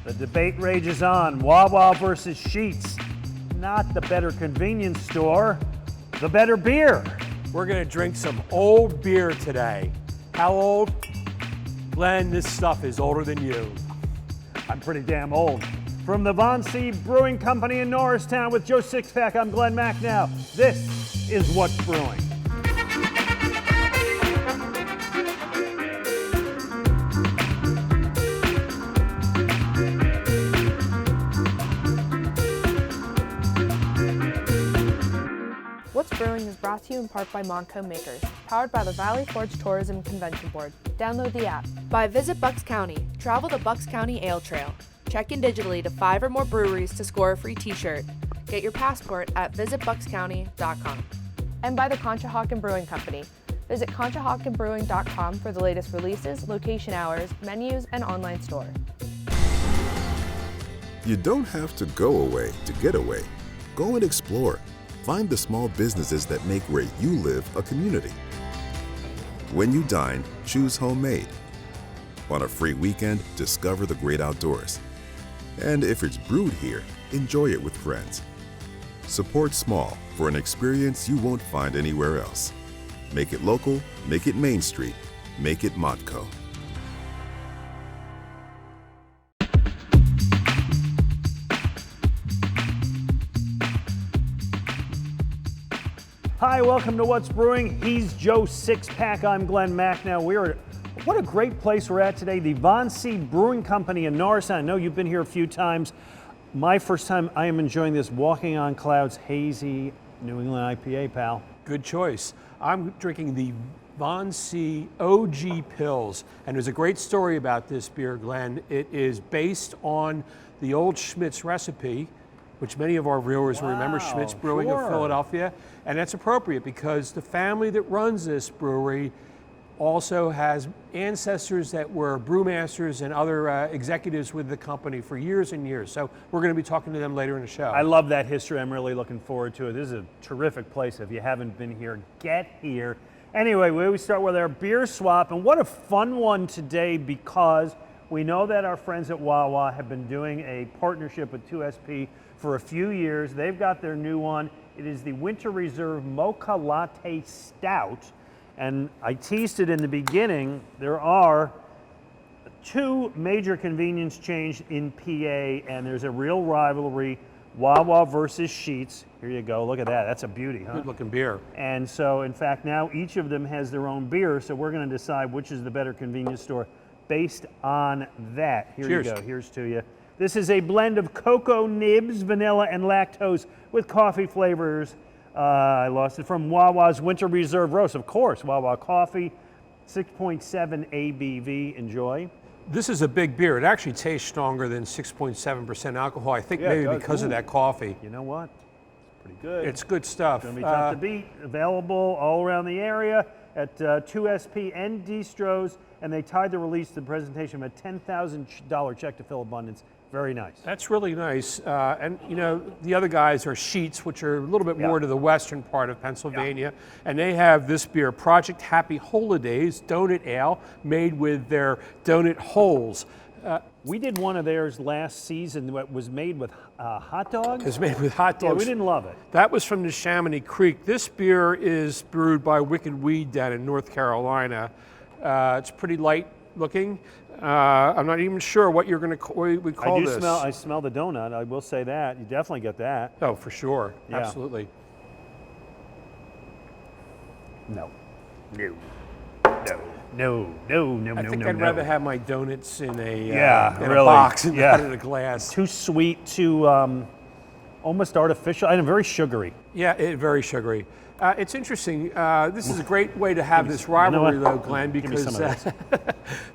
The debate rages on. Wawa versus Sheetz. Not the better convenience store, the better beer. We're gonna drink some old beer today. How old? Glenn, this stuff is older than you. I'm pretty damn old. From the Von C Brewing Company in Norristown with Joe Sixpack, I'm Glen Macnow. This is What's Brewing. What's Brewing is brought to you in part by Manco Makers, powered by the Valley Forge Tourism Convention Board. Download the app. By Visit Bucks County. Travel the Bucks County Ale Trail. Check in digitally to 5 or more breweries to score a free t-shirt. Get your passport at visitbuckscounty.com. And by the Conshohocken Brewing Company. Visit conshohockenbrewing.com for the latest releases, location hours, menus, and online store. You don't have to go away to get away. Go and explore. Find the small businesses that make where you live a community. When you dine, choose homemade. On a free weekend, discover the great outdoors. And if it's brewed here, enjoy it with friends. Support small for an experience you won't find anywhere else. Make it local, make it Main Street, make it Modco. Hi, welcome to What's Brewing. He's Joe Sixpack. I'm Glen Macnow. What a great place we're at today. The Von C Brewing Company in Norristown. I know you've been here a few times. My first time, I am enjoying this Walking on Clouds hazy New England IPA, pal. Good choice. I'm drinking the Von C OG Pils, and there's a great story about this beer, Glenn. It is based on the old Schmidt's recipe, which many of our viewers will remember, Schmidt's Brewing of Philadelphia. And that's appropriate because the family that runs this brewery also has ancestors that were brewmasters and other executives with the company for years and years. So we're going to be talking to them later in the show. I love that history. I'm really looking forward to it. This is a terrific place. If you haven't been here, get here. Anyway, we start with our beer swap, and what a fun one today because we know that our friends at Wawa have been doing a partnership with 2SP for a few years. They've got their new one. It is the Winter Reserve Mocha Latte Stout. And I teased it in the beginning. There are two major convenience chains in PA, and there's a real rivalry, Wawa versus Sheetz. Here you go, look at that, that's a beauty, huh? Good looking beer. And so, in fact, now each of them has their own beer, so we're gonna decide which is the better convenience store based on that. Here Cheers. You go, here's to you. This is a blend of cocoa nibs, vanilla, and lactose with coffee flavors. I lost it from Wawa's Winter Reserve Roast. Of course, Wawa coffee, 6.7 ABV. Enjoy. This is a big beer. It actually tastes stronger than 6.7% alcohol. I think maybe because of that coffee. You know what? It's pretty good. It's good stuff. It's going to be tough to beat. Available all around the area at 2SP and distros, and they tied the release to the presentation with a $10,000 check to fill abundance. Very nice. That's really nice. And you know, the other guys are Sheetz, which are a little bit more to the western part of Pennsylvania. And they have this beer, Project Happy Holidays Donut Ale, made with their donut holes. We did one of theirs last season that was made with hot dogs. It was made with hot dogs. Yeah, we didn't love it. That was from the Chamonix Creek. This beer is brewed by Wicked Weed down in North Carolina. It's pretty light looking. I'm not even sure what you're going to call this. I smell the donut. I will say that. You definitely get that. Oh, for sure. Yeah. Absolutely. No. I think I'd rather have my donuts in a, in really. a box and not in a glass. Too sweet, too almost artificial, and very sugary. Yeah, very sugary. It's interesting. This is a great way to have this rivalry, though, Glenn,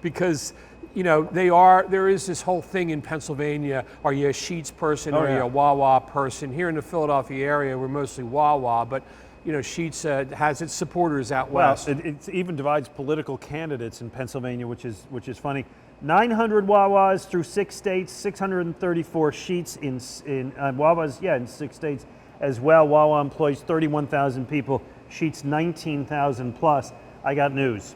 because you know there is this whole thing in Pennsylvania. Are you a Sheetz person or are you a Wawa person? Here in the Philadelphia area, we're mostly Wawa, but you know, Sheetz has its supporters out west. It even divides political candidates in Pennsylvania, which is funny. 900 Wawas through 6 states, 634 Sheetz in Wawas, in 6 states as well. Wawa employs 31,000 people, Sheetz 19,000 plus. I got news.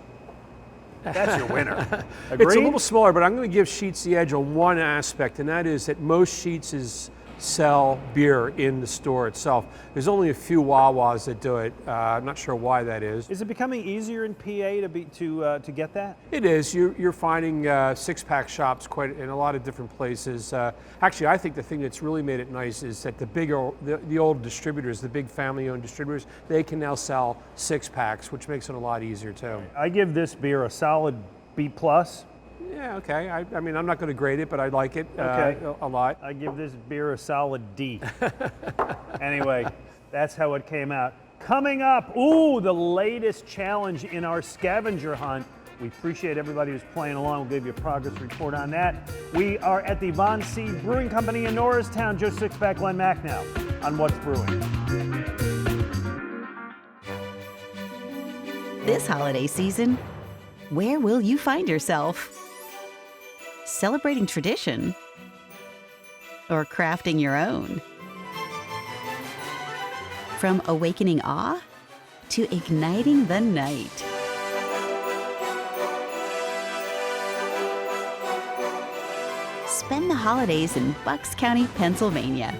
That's your winner. It's a Agreed? little smaller, but I'm going to give Sheetz the edge on one aspect, and that is that most Sheetzes sell beer in the store itself. There's only a few Wawas that do it. I'm not sure why that is. Is it becoming easier in PA to get that? It is. You're finding six-pack shops quite in a lot of different places. Actually, I think the thing that's really made it nice is that the old distributors, the big family-owned distributors, they can now sell six-packs, which makes it a lot easier too. I give this beer a solid B+. Yeah, okay. I mean, I'm not going to grade it, but I like it Okay. a lot. I give this beer a solid D. Anyway, that's how it came out. Coming up, the latest challenge in our scavenger hunt. We appreciate everybody who's playing along. We'll give you a progress report on that. We are at the Von C Brewing Company in Norristown. Joe Sixpack, Glen Macnow on What's Brewing. This holiday season, where will you find yourself? Celebrating tradition or crafting your own? From awakening awe to igniting the night. Spend the holidays in Bucks County, Pennsylvania.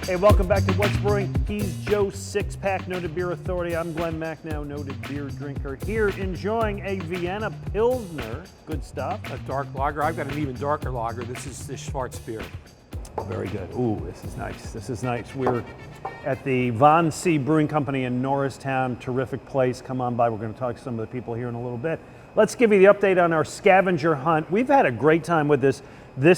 Hey, welcome back to What's Brewing. He's Joe Sixpack, noted beer authority. I'm Glen Macnow, noted beer drinker, here enjoying a Vienna Pilsner. Good stuff. A dark lager. I've got an even darker lager. This is the Schwarz beer. Very good. Ooh, this is nice. This is nice. We're at the Von C Brewing Company in Norristown. Terrific place. Come on by. We're going to talk to some of the people here in a little bit. Let's give you the update on our scavenger hunt. We've had a great time with this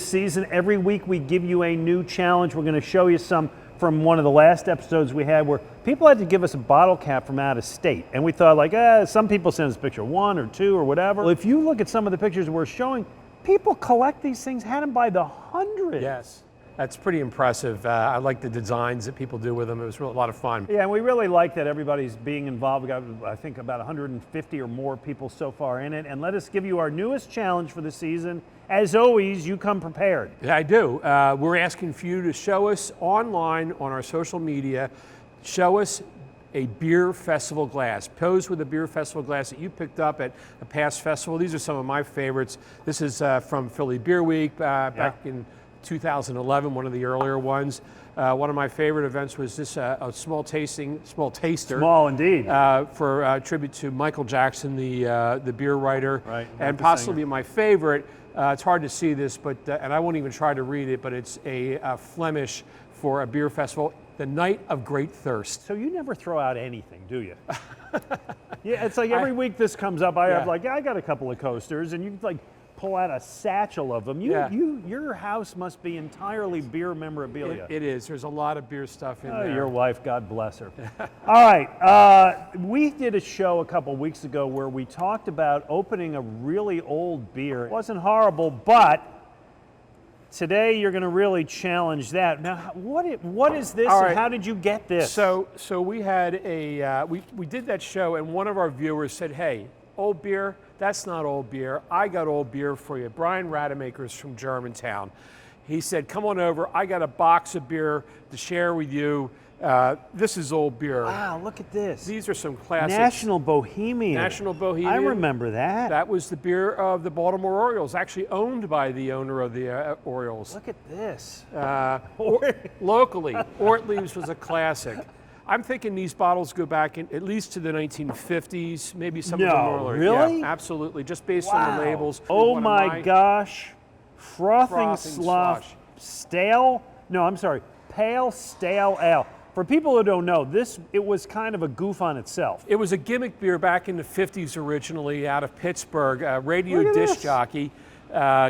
season. Every week we give you a new challenge. We're going to show you some from one of the last episodes we had where people had to give us a bottle cap from out of state. And we thought like, some people send us a picture, one or two or whatever. Well, if you look at some of the pictures we're showing, people collect these things, had them by the hundreds. Yes. That's pretty impressive. I like the designs that people do with them. It was a lot of fun. Yeah, and we really like that everybody's being involved. We got, I think, about 150 or more people so far in it. And let us give you our newest challenge for the season. As always, you come prepared. Yeah, I do. We're asking for you to show us online on our social media, show us a beer festival glass. Pose with a beer festival glass that you picked up at a past festival. These are some of my favorites. This is from Philly Beer Week back in 2011, one of the earlier ones. One of my favorite events was this a small taster. Small indeed. For tribute to Michael Jackson, the beer writer, Right, and the possibly my favorite. It's hard to see this, but and I won't even try to read it. But it's a Flemish for a beer festival, the Night of Great Thirst. So you never throw out anything, do you? Yeah, it's like every week this comes up. I have like, I got a couple of coasters, and you like pull out a satchel of them. Your house must be entirely beer memorabilia. It is. There's a lot of beer stuff in there. Your wife, God bless her. All right, we did a show a couple weeks ago where we talked about opening a really old beer. It wasn't horrible, but today you're going to really challenge that. Now, what is this, All right. and how did you get this? So we had a we did that show, and one of our viewers said, "Hey, old beer, that's not old beer. I got old beer for you." Brian Rademacher's from Germantown. He said, "Come on over. I got a box of beer to share with you. This is old beer." Wow, look at this. These are some classics. National Bohemian. National Bohemian. I remember that. That was the beer of the Baltimore Orioles, actually owned by the owner of the Orioles. Look at this. Locally, Ort Leaves was a classic. I'm thinking these bottles go back at least to the 1950s, maybe some of them earlier. Really? Yeah, absolutely, just based on the labels. Oh One of my gosh. Frothing slosh. Stale? No, I'm sorry. Pale stale ale. For people who don't know, it was kind of a goof on itself. It was a gimmick beer back in the 50s originally out of Pittsburgh. A radio Look at disc this. jockey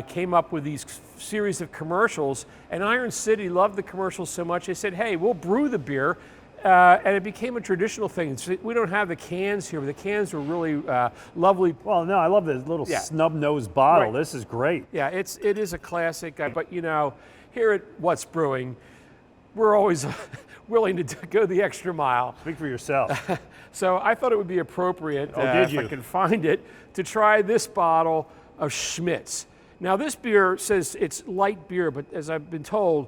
came up with these series of commercials, and Iron City loved the commercials so much they said, "Hey, we'll brew the beer and it became a traditional thing. So we don't have the cans here, but the cans were really lovely. Well, no, I love this little Yeah. snub-nosed bottle. Right. This is great. Yeah, it is a classic. But you know, here at What's Brewing, we're always willing to go the extra mile. Speak for yourself. So I thought it would be appropriate, Oh, did if I you? can find it, to try this bottle of Schmitz. Now this beer says it's light beer, but as I've been told,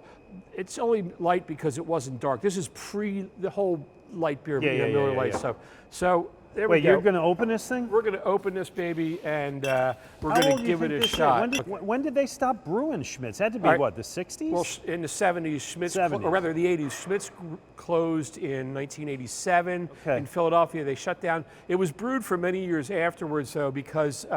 it's only light because it wasn't dark. This is pre the whole light beer, Yeah, Miller yeah, Lite yeah. stuff. So there we Wait, go. you're going to open this thing? We're going to open this baby and we're How going old to do you give it think a this is? shot. When did they stop brewing Schmitz? It had to be, All right. what, the 60s? Well, in the 70s, Schmitz, 70s. or rather the 80s, Schmitz closed in 1987 Okay. in Philadelphia. They shut down. It was brewed for many years afterwards, though, because it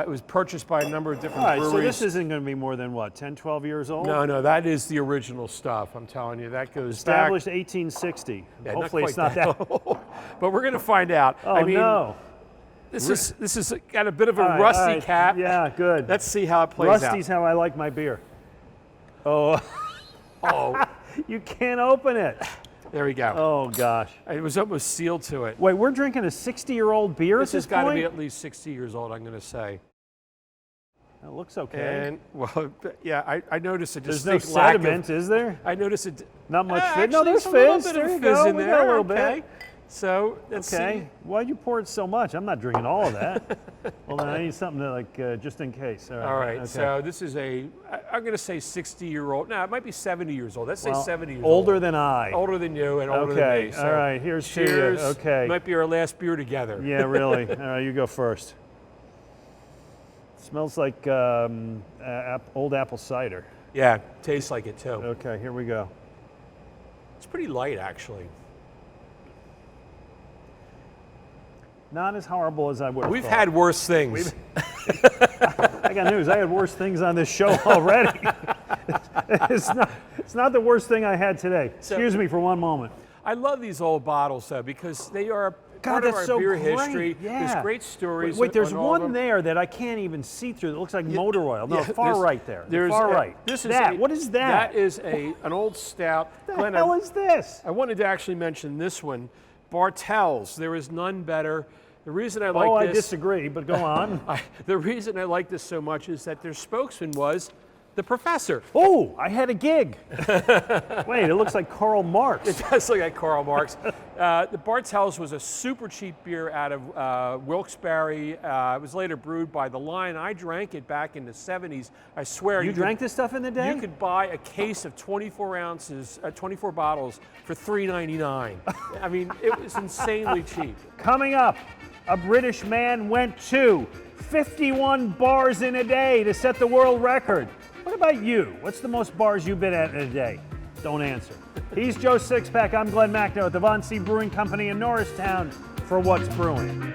was purchased by a number of different All right, so breweries. this isn't going to be more than, what, 10, 12 years old? No, that is the original stuff. I'm telling you, that goes Established back. 1860. Yeah, Hopefully it's quite not that. old. But we're going to find out. Oh, I mean, no. this is got a bit of a All right, rusty all right. cap. Yeah, good. Let's see how it plays Rusty's out. how I like my beer. Oh, Oh, you can't open it. there we go. Oh, gosh. It was almost sealed to it. Wait, we're drinking a 60-year-old beer This at this has got to point? be at least 60 years old, I'm going to say. It looks okay. And, well, yeah, I noticed a There's no distinct lack of... sediment, is there? I noticed it. Not much fizz? Actually, No, there's a little fizz. bit There of you fizz go. in We there. got a little Okay. bit. So let's Okay. see. Why'd you pour it so much? I'm not drinking all of that. Well, then I need something to like just in case. All right. Okay. So this is I'm going to say 60-year-old. No, it might be 70 years old. Let's say Well, 70 years older old. than I. Older than you and older Okay, than me. So all right, here's to you. cheers. Okay. Might be our last beer together. Yeah, really. All right, you go first. Smells like old apple cider. Yeah, tastes like it too. Okay, here we go. It's pretty light, actually. Not as horrible as I would have We've thought. had worse things. I got news. I had worse things on this show already. It's not the worst thing I had today. Excuse me for one moment. I love these old bottles, though, because they are God, part of that's our so beer great. history. Yeah. There's great stories. Wait, there's on all of one them. there that I can't even see through. That looks like motor oil. No, Yeah, far there's- right there. There's Far a- right. This is that. What is that? That is an old stout. What the Glenn, hell is this? I wanted to actually mention this one, Bartels. There is none better. The reason I like I this, disagree, but go on. the reason I like this so much is that their spokesman was the professor. Oh, I had a gig. Wait, it looks like Karl Marx. It does look like Karl Marx. The Bartels was a super cheap beer out of Wilkes-Barre. It was later brewed by The Line. I drank it back in the 70s. I swear. You drank this stuff in the day? You could buy a case of 24 ounces, 24 bottles for $3.99. I mean, it was insanely cheap. Coming up, a British man went to 51 bars in a day to set the world record. What about you? What's the most bars you've been at in a day? Don't answer. He's Joe Sixpack. I'm Glen Macnow at the Von C Brewing Company in Norristown for What's Brewing.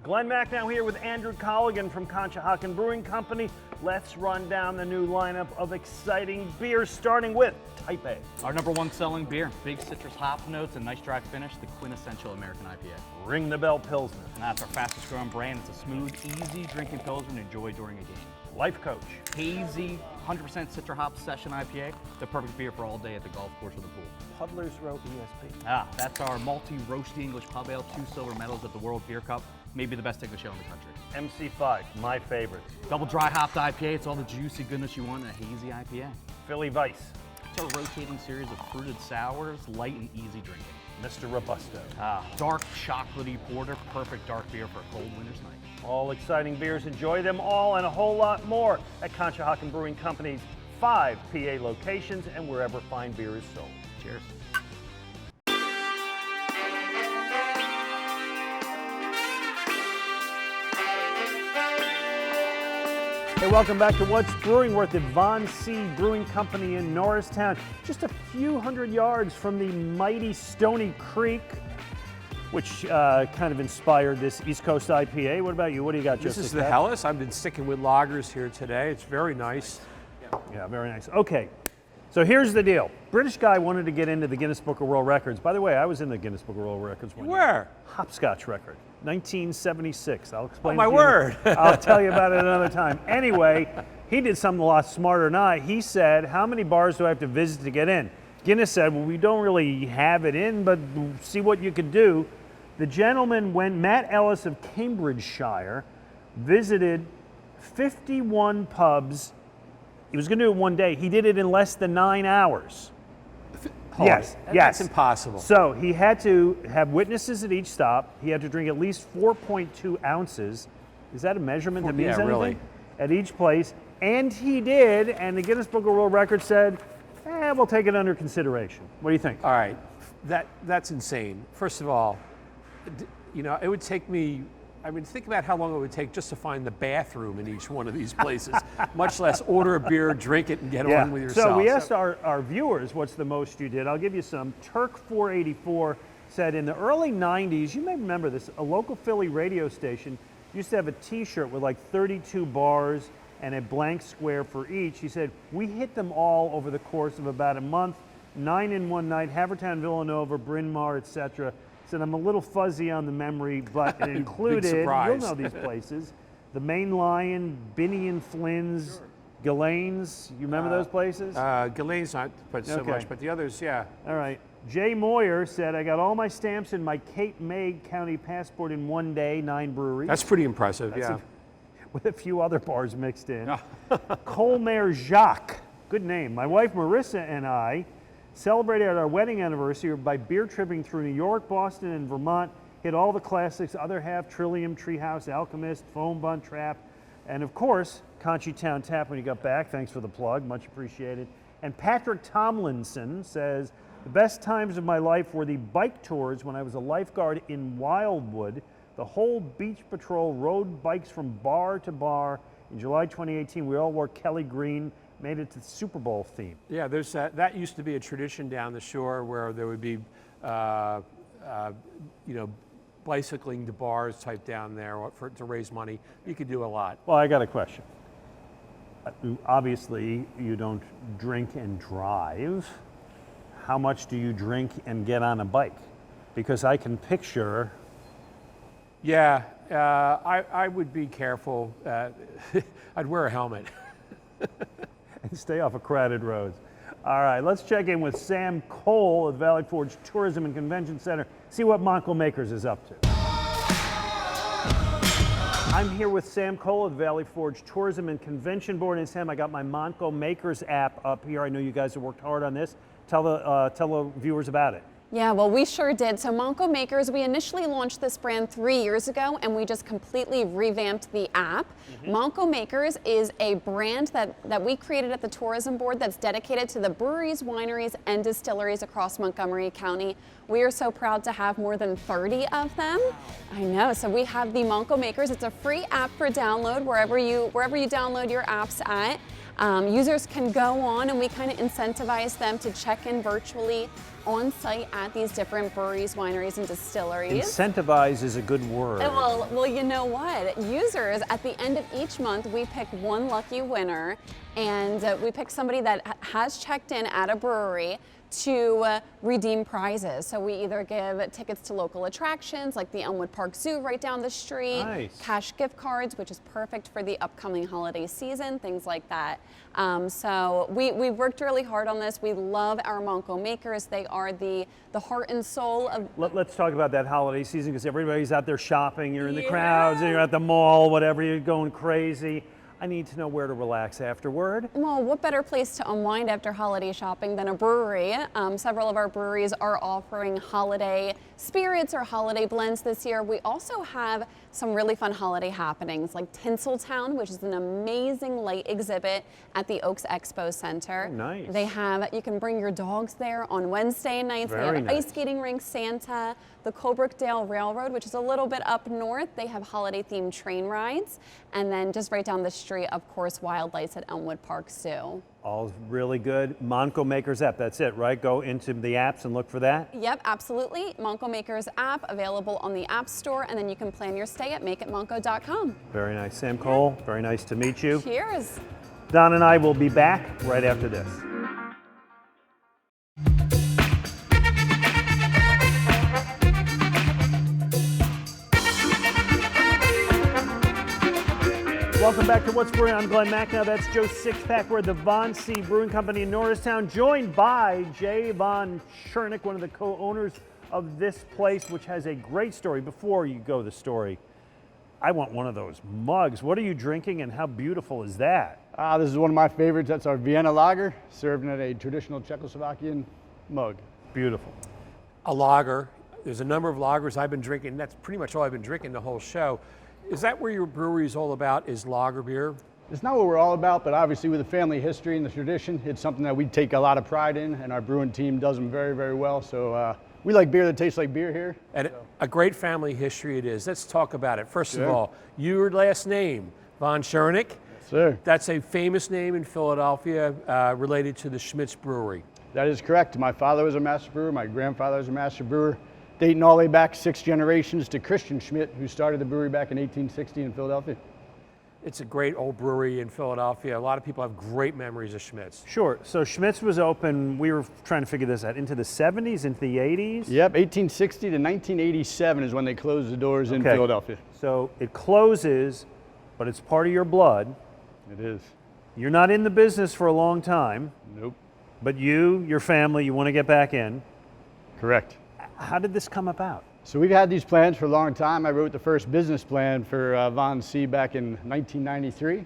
Glen Macnow here with Andrew Colligan from Conshohocken Brewing Company. Let's run down the new lineup of exciting beers, starting with Type A. Our #1 selling beer, big citrus hop notes and nice dry finish, the quintessential American IPA. Ring the Bell Pilsner. And that's our fastest growing brand. It's a smooth, easy drinking pilsner to enjoy during a game. Life Coach. Hazy, 100% citrus hop session IPA, the perfect beer for all day at the golf course or the pool. Puddler's Row ESP. That's our malty, roasty English pub ale, 2 silver medals at the World Beer Cup, maybe the best English ale in the country. MC5, my favorite. Double dry hopped IPA, it's all the juicy goodness you want in a hazy IPA. Philly Vice. It's our rotating series of fruited sours, light and easy drinking. Mr. Robusto. Dark chocolatey porter, perfect dark beer for a cold winter's night. All exciting beers. Enjoy them all and a whole lot more at Conshohocken Brewing Company's 5 PA locations and wherever fine beer is sold. Cheers. Hey, welcome back to What's Brewing. We're at the Von C Brewing Company in Norristown, just a few hundred yards from the mighty Stony Creek, which kind of inspired this East Coast IPA. What about you? What do you got, This Joseph? is the Hellas. I've been sticking with lagers here today. It's very nice. Yeah, very nice. Okay, so here's the deal. British guy wanted to get into the Guinness Book of World Records. By the way, I was in the Guinness Book of World Records one year. Where? Hopscotch record, 1976. I'll explain. Oh, my to you. word. I'll tell you about it another time. Anyway, he did something a lot smarter than I. He said, how many bars do I have to visit to get in? Guinness said, well, we don't really have it in, but we'll see what you could do. The gentleman Matt Ellis of Cambridgeshire, visited 51 pubs. He was going to do it one day. He did it in less than 9 hours. Yes. That's impossible. So he had to have witnesses at each stop. He had to drink at least 4.2 ounces. Is that a measurement that means anything? Really. At each place. And he did, and the Guinness Book of World Records said, we'll take it under consideration. What do you think? All right, that's insane. First of all, it would take me, think about how long it would take just to find the bathroom in each one of these places, much less order a beer, drink it, and get on with yourself. So we asked our viewers, what's the most you did? I'll give you some. Turk484 said in the early 90s, you may remember this, a local Philly radio station used to have a t-shirt with like 32 bars and a blank square for each. He said, we hit them all over the course of about a month, 9 in one night, Havertown, Villanova, Bryn Mawr, etc. Said, I'm a little fuzzy on the memory, but it included, you'll know these places, the Main Lion, Binney and Flynn's, Ghislaine's. You remember those places? Ghislaine's not so much, but the others, yeah. All right. Jay Moyer said, I got all my stamps in my Cape May County passport in one day, 9 breweries. That's pretty impressive, With a few other bars mixed in. Colmare Jacques, good name. My wife Marissa and I celebrated our wedding anniversary by beer tripping through New York, Boston, and Vermont. Hit all the classics, Other Half, Trillium, Treehouse, Alchemist, Foam Bun Trap, and of course, Conchi Town Tap when you got back. Thanks for the plug, much appreciated. And Patrick Tomlinson says, the best times of my life were the bike tours when I was a lifeguard in Wildwood. The whole beach patrol rode bikes from bar to bar. In July 2018, we all wore Kelly Green, made it to the Super Bowl theme. Yeah, there's that used to be a tradition down the shore where there would be, bicycling to bars type down there to raise money. You could do a lot. Well, I got a question. Obviously, you don't drink and drive. How much do you drink and get on a bike? Because I can picture. Yeah, I would be careful. I'd wear a helmet. And stay off of crowded roads. All right, let's check in with Sam Cole at Valley Forge Tourism and Convention Center, see what Manco Makers is up to. I'm here with Sam Cole at Valley Forge Tourism and Convention Board. And Sam, I got my Manco Makers app up here. I know you guys have worked hard on this. Tell the viewers about it. Yeah, well, we sure did. So Manco Makers, we initially launched this brand 3 years ago, and we just completely revamped the app. Manco Makers is a brand that we created at the Tourism Board that's dedicated to the breweries, wineries, and distilleries across Montgomery County. We are so proud to have more than 30 of them. I know, so we have the Manco Makers. It's a free app for download wherever you download your apps at. Users can go on and we kind of incentivize them to check in virtually on site at these different breweries, wineries, and distilleries. Incentivize is a good word. Well, you know what? Users, at the end of each month, we pick one lucky winner, and we pick somebody that has checked in at a brewery to redeem prizes. So we either give tickets to local attractions like the Elmwood Park Zoo right down the street, nice. Cash gift cards, which is perfect for the upcoming holiday season, things like that. So we've worked really hard on this. We love our Manco Makers. They are the heart and soul of... Let's talk about that holiday season because everybody's out there shopping. You're in the crowds, and you're at the mall, whatever, you're going crazy. I need to know where to relax afterward. Well, what better place to unwind after holiday shopping than a brewery? Several of our breweries are offering holiday spirits or holiday blends this year. We also have some really fun holiday happenings like Tinseltown, which is an amazing light exhibit at the Oaks Expo Center. Oh, nice. They have, you can bring your dogs there on Wednesday nights. Very they have nice. ice skating rink, Santa, the Colebrookdale Railroad, which is a little bit up north. They have holiday themed train rides. And then just right down the street, of course, Wild Lights at Elmwood Park Zoo. All really good. Manco Makers app, that's it, right? Go into the apps and look for that? Yep, absolutely. Manco Makers app available on the App Store, and then you can plan your stay at makeitmanco.com. Very nice. Sam Cole, very nice to meet you. Cheers. Don and I will be back right after this. Welcome back to What's Brewing. I'm Glen Macnow. That's Joe Sixpack. We're at the Von C. Brewing Company in Norristown, joined by Jay Von Chernick, one of the co-owners of this place, which has a great story. Before you go the story, I want one of those mugs. What are you drinking and how beautiful is that? This is one of my favorites. That's our Vienna lager, served in a traditional Czechoslovakian mug. Beautiful. A lager. There's a number of lagers I've been drinking. That's pretty much all I've been drinking the whole show. Is that where your brewery is all about, is lager beer? It's not what we're all about, but obviously with the family history and the tradition, it's something that we take a lot of pride in, and our brewing team does them very, very well. So we like beer that tastes like beer here. And a great family history it is. Let's talk about it. First of Sure. all, your last name, Von Chernick. Yes, sir. That's a famous name in Philadelphia related to the Schmitz Brewery. That is correct. My father was a master brewer. My grandfather was a master brewer, dating all the way back 6 generations to Christian Schmidt, who started the brewery back in 1860 in Philadelphia. It's a great old brewery in Philadelphia. A lot of people have great memories of Schmitz. Sure. So Schmitz was open, we were trying to figure this out, into the 70s, into the 80s? Yep, 1860 to 1987 is when they closed the doors in Okay. Philadelphia. So it closes, but it's part of your blood. It is. You're not in the business for a long time, Nope. but your family, you want to get back in. Correct. How did this come about? So we've had these plans for a long time. I wrote the first business plan for Von C back in 1993.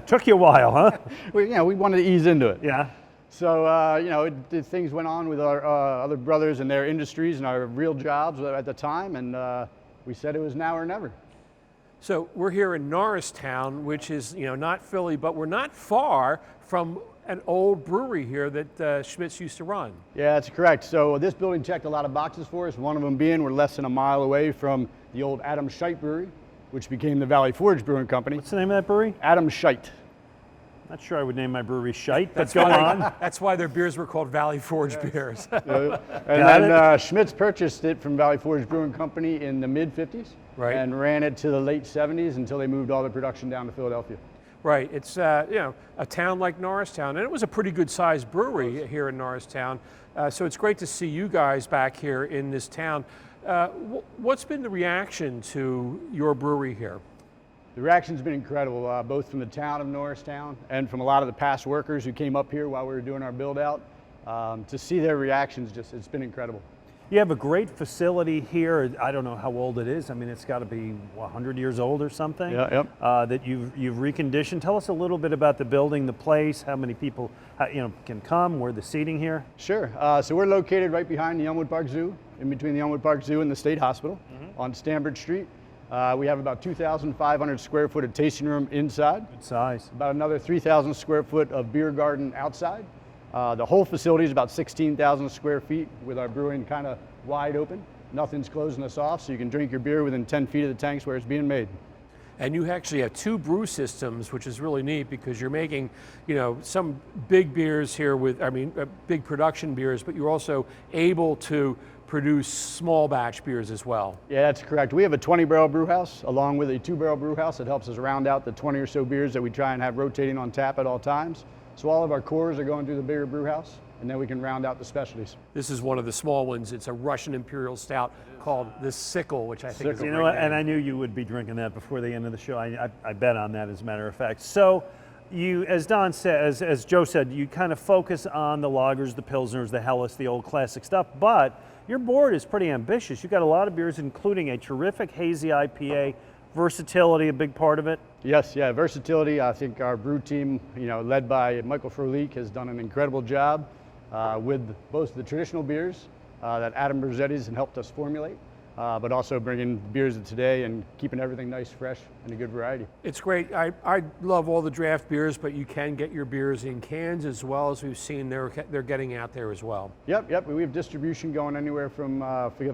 Took you a while, huh? We wanted to ease into it. Yeah. So, things went on with our other brothers and their industries and our real jobs at the time, and we said it was now or never. So we're here in Norristown, which is, not Philly, but we're not far from an old brewery here that Schmitz used to run. Yeah, that's correct. So this building checked a lot of boxes for us. One of them being we're less than a mile away from the old Adam Scheit Brewery, which became the Valley Forge Brewing Company. What's the name of that brewery? Adam Scheit. Not sure I would name my brewery Shite, but go on. That's why their beers were called Valley Forge beers. And then Schmitz purchased it from Valley Forge Brewing Company in the mid-50s. Right. And ran it to the late 70s until they moved all the production down to Philadelphia. Right, it's a town like Norristown, and it was a pretty good sized brewery here in Norristown. So it's great to see you guys back here in this town. What's been the reaction to your brewery here? The reaction's been incredible, both from the town of Norristown and from a lot of the past workers who came up here while we were doing our build out. To see their reactions, it's been incredible. You have a great facility here. I don't know how old it is. I mean, it's got to be 100 years old or something. Yeah, yep. That you've reconditioned. Tell us a little bit about the building, the place, how many people can come, where the seating here. Sure. So we're located right behind the Elmwood Park Zoo, in between the Elmwood Park Zoo and the State Hospital on Stanbridge Street. We have about 2,500 square foot of tasting room inside. Good size. About another 3,000 square foot of beer garden outside. The whole facility is about 16,000 square feet with our brewing kind of wide open. Nothing's closing us off, so you can drink your beer within 10 feet of the tanks where it's being made. And you actually have 2 brew systems, which is really neat because you're making, some big beers here big production beers, but you're also able to produce small batch beers as well. Yeah, that's correct. We have a 20-barrel brew house along with a 2-barrel brew house that helps us round out the 20 or so beers that we try and have rotating on tap at all times. So all of our cores are going through the bigger brew house, and then we can round out the specialties. This is one of the small ones. It's a Russian Imperial Stout called the Sickle, which I think is a You great know what? name. And I knew you would be drinking that before the end of the show. I bet on that, as a matter of fact. So, you, as Don said, as Joe said, you kind of focus on the lagers, the pilsners, the Helles, the old classic stuff. But your board is pretty ambitious. You've got a lot of beers, including a terrific hazy IPA. Versatility, a big part of it. Yes, yeah, versatility. I think our brew team, led by Michael Frolik, has done an incredible job with both the traditional beers that Adam Berzetti's and helped us formulate, but also bringing beers of today and keeping everything nice, fresh, and a good variety. It's great. I love all the draft beers, but you can get your beers in cans as well, as we've seen they're getting out there as well. Yep. We have distribution going anywhere from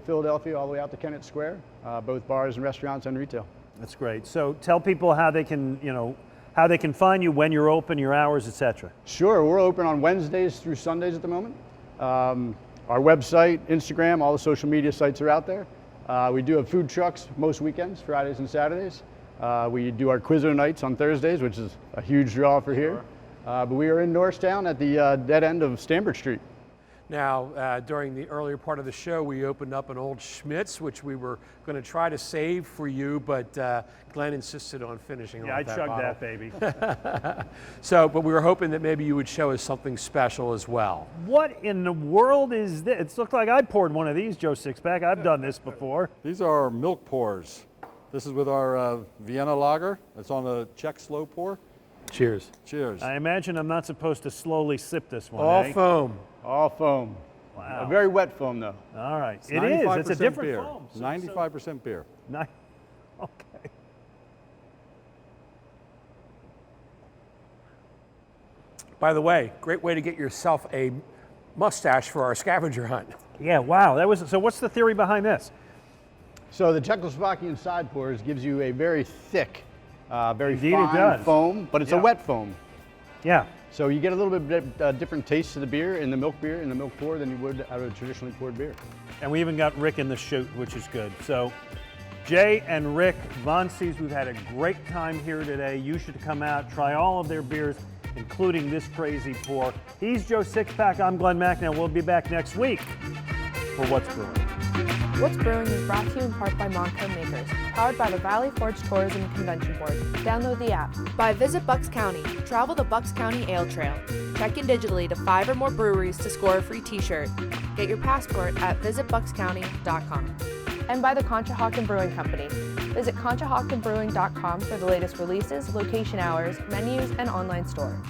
Philadelphia all the way out to Kennett Square, both bars and restaurants and retail. That's great. So tell people how they can, how they can find you, when you're open, your hours, etc. Sure, we're open on Wednesdays through Sundays at the moment. Our website, Instagram, all the social media sites are out there. We do have food trucks most weekends, Fridays and Saturdays. We do our Quizzo nights on Thursdays, which is a huge draw for here. But we are in Norristown at the dead end of Stanbridge Street. Now, during the earlier part of the show, we opened up an old Schmitz, which we were going to try to save for you, but Glenn insisted on finishing Yeah, off I that chugged bottle. that baby. But we were hoping that maybe you would show us something special as well. What in the world is this? It looks like I poured one of these, Joe Sixpack. I've done this before. These are our milk pours. This is with our Vienna lager. It's on a Czech slow pour. Cheers. Cheers. I imagine I'm not supposed to slowly sip this one, All eh? foam. All foam. Wow. A very wet foam, though. All right. It's It is. It's a 95% different beer. foam. 95% beer. Okay. By the way, great way to get yourself a mustache for our scavenger hunt. Yeah, wow. That was so what's the theory behind this? So the Czechoslovakian side pours gives you a very thick, very Indeed it fine does. foam, but it's a Yeah. wet foam. Yeah. So you get a little bit different taste to the beer in the milk pour than you would out of a traditionally poured beer. And we even got Rick in the chute, which is good. So Jay and Rick, Von C's, we've had a great time here today. You should come out, try all of their beers, including this crazy pour. He's Joe Sixpack, I'm Glen Macnow. We'll be back next week for What's Brewing. What's Brewing is brought to you in part by Manco Makers, powered by the Valley Forge Tourism and Convention Board. Download the app. By Visit Bucks County. Travel the Bucks County Ale Trail. Check in digitally to 5 or more breweries to score a free t-shirt. Get your passport at visitbuckscounty.com. And by the Conshohocken Brewing Company. Visit conchahockenbrewing.com for the latest releases, location hours, menus, and online store.